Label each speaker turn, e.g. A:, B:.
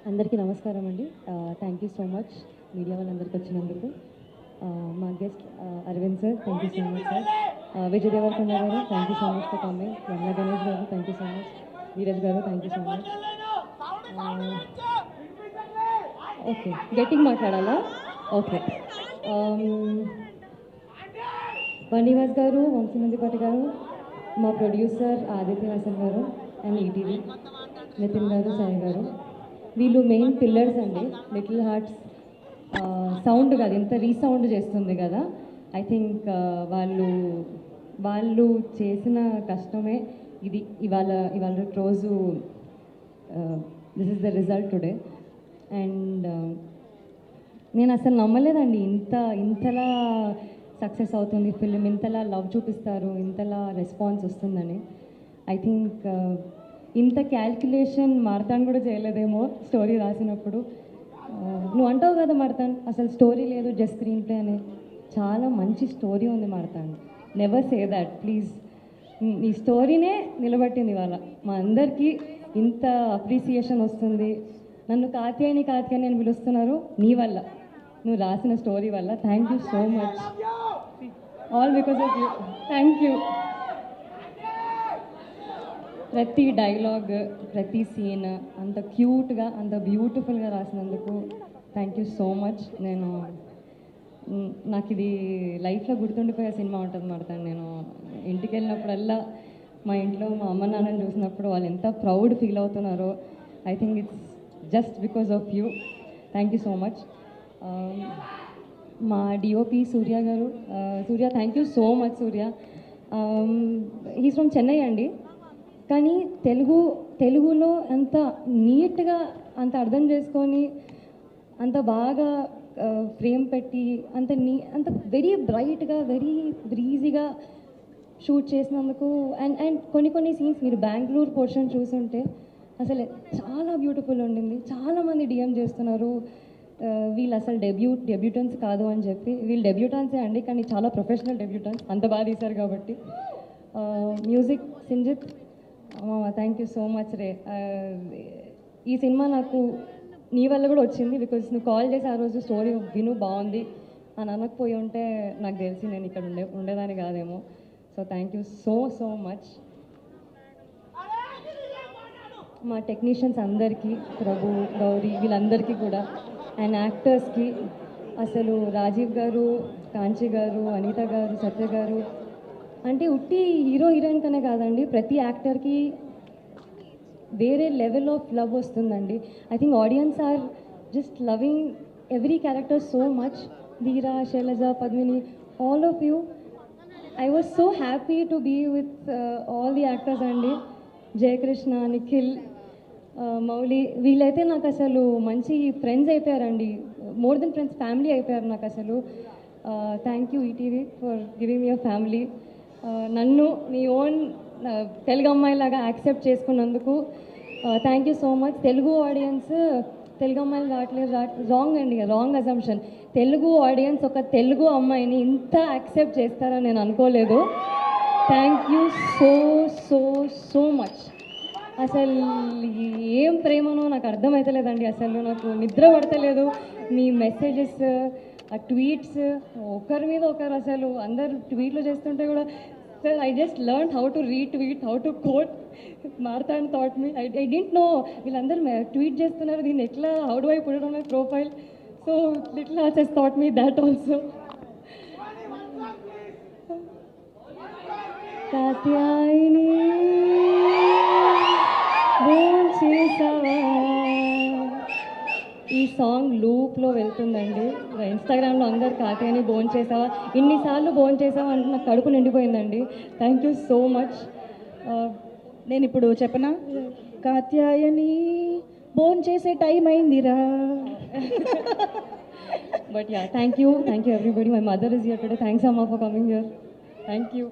A: అందరికీ నమస్కారం అండి. Thank you so much media వాళ్ళందరికీ వచ్చినందుకు. మా guest Arvind sir, thank you so much sir. Vijay Deverakonda గారు, thank you so much for coming. Ramana Ganesh గారు, thank you so much. Viraj గారు, thank you so much. Okay, గట్టిగా మాట్లాడాలా? ఓకే. బన్నీవాస్ గారు, వంశీనందిపాటి గారు, మా ప్రొడ్యూసర్ ఆదిత్య హాసన్ గారు అండ్ ఈటీవీ నితిన్ గారు, సాయి గారు, వీళ్ళు మెయిన్ పిల్లర్స్ అండి. లిటిల్ హార్ట్స్ సౌండ్ కాదు, ఇంత రీసౌండ్ చేస్తుంది కదా. ఐ థింక్ వాళ్ళు చేసిన కష్టమే ఇది. ఇవాళ రోజు this is the result today. And నేను అసలు నమ్మలేదండి ఇంతలా సక్సెస్ అవుతుంది ఫిలిం, ఇంతలా లవ్ చూపిస్తారు, ఇంతలా రెస్పాన్స్ వస్తుందని. ఐ థింక్ ఇంత క్యాల్కులేషన్ మార్తాన్ కూడా చేయలేదేమో స్టోరీ రాసినప్పుడు. నువ్వు అంటావు కదా మార్తాన్, అసలు స్టోరీ లేదు, జస్ట్ స్క్రీన్ ప్లే అని. చాలా మంచి స్టోరీ ఉంది Martan, never say that please. నీ స్టోరీనే నిలబట్టింది ఇవాళ మా అందరికీ. ఇంత అప్రిసియేషన్ వస్తుంది. నన్ను కాత్యాయని అని పిలుస్తున్నారు నీ వల్ల, నువ్వు రాసిన స్టోరీ వల్ల. Thank you so much, all because of you. Thank you. ప్రతి డైలాగ్, ప్రతి సీన్ అంత క్యూట్గా, అంత బ్యూటిఫుల్గా రాసినందుకు థ్యాంక్ యూ సో మచ్. నాకు ఇది లైఫ్లో గుర్తుండిపోయే సినిమా ఉంటుంది మాడతాను. నేను ఇంటికి వెళ్ళినప్పుడల్లా మా ఇంట్లో మా అమ్మ నాన్నని చూసినప్పుడు వాళ్ళు ఎంత ప్రౌడ్ ఫీల్ అవుతున్నారో. I think it's just because of you. Thank you so much. మా డిఓపి సూర్య గారు, Surya thank you so much. Surya he's from Chennai అండి, కానీ తెలుగులో అంత నీట్గా, అంత అర్థం చేసుకొని, అంత బాగా ఫ్రేమ్ పెట్టి, అంత వెరీ బ్రైట్గా, వెరీ బ్రీజీగా షూట్ చేసినందుకు. అండ్ కొన్ని సీన్స్ మీరు బెంగళూరు పోర్షన్ చూసుంటే అసలు చాలా బ్యూటిఫుల్ ఉండింది. చాలామంది డిఎం చేస్తున్నారు వీళ్ళు అసలు డెబ్యూటెన్స్ కాదు అని చెప్పి. వీళ్ళు డెబ్యూటాన్సే అండి, కానీ చాలా ప్రొఫెషనల్ డెబ్యూటాన్స్, అంత బాగా తీశారు కాబట్టి. Music Sinjith, thank you so much రే. ఈ సినిమా నాకు నీ వల్ల కూడా వచ్చింది, బికాజ్ నువ్వు కాల్ చేసి ఆ రోజు స్టోరీ విను బాగుంది అని అనకపోయి ఉంటే నాకు తెలిసి నేను ఇక్కడ ఉండేదాన్ని కాదేమో. So thank you so much. మా టెక్నీషియన్స్ అందరికీ, ప్రభు, గౌరీ, వీళ్ళందరికీ కూడా, అండ్ యాక్టర్స్కి అసలు రాజీవ్ గారు, కాంచి గారు, అనిత గారు, సత్య గారు, అంటే ఉట్టి హీరో హీరోయిన్ కనే కాదండి, ప్రతి యాక్టర్కి వేరే లెవెల్ ఆఫ్ లవ్ వస్తుందండి. I think audience are just loving every character so much. Dheera, Shailaja, Padmini, all of you. I was so happy to be with all the actors అండి. జయకృష్ణ, నిఖిల్, మౌలి, వీళ్ళైతే నాకు అసలు మంచి ఫ్రెండ్స్ అయిపోయారండి. మోర్ దెన్ ఫ్రెండ్స్, ఫ్యామిలీ అయిపోయారు నాకు అసలు. Thank you ETV for giving me a family. నన్ను మీ ఓన్ తెలుగు అమ్మాయిలాగా యాక్సెప్ట్ చేసుకున్నందుకు thank you so much. Telugu audience Telugu అమ్మాయిలు రావట్లేదు, రాంగ్ అండి, రాంగ్ అజంప్షన్. తెలుగు ఆడియన్స్ ఒక తెలుగు అమ్మాయిని ఇంత యాక్సెప్ట్ చేస్తారని నేను అనుకోలేదు. Thank you so much. అసలు ఏం ప్రేమనో నాకు అర్థమవుతలేదండి, అసలు నాకు నిద్ర పడతలేదు. మీ మెసేజెస్, ఆ ట్వీట్స్, ఒకరి మీద ఒకరు అసలు అందరు ట్వీట్లు చేస్తుంటే కూడా sir I just learn how to retweet, how to quote. Marthand thought me, I didn't know వీళ్ళందరూ ట్వీట్ చేస్తున్నారు, దీన్ని ఎట్లా, how do I put it on my profile. So little hearts has thought me that also. Katyayani ఈ song లూప్లో వెళ్తుందండి. ఇన్స్టాగ్రామ్లో అందరు Katyayani bone చేసావా, ఇన్నిసార్లు బోన్ చేసావా అంటే నాకు కడుపు నిండిపోయిందండి. Thank you so much.
B: నేను ఇప్పుడు చెప్పనా, కాత్యాయని బోన్ చేసే టైం అయిందిరా.
A: But ya, thank you everybody. My mother is here today. Thanks అమ్మా for coming here. Thank you.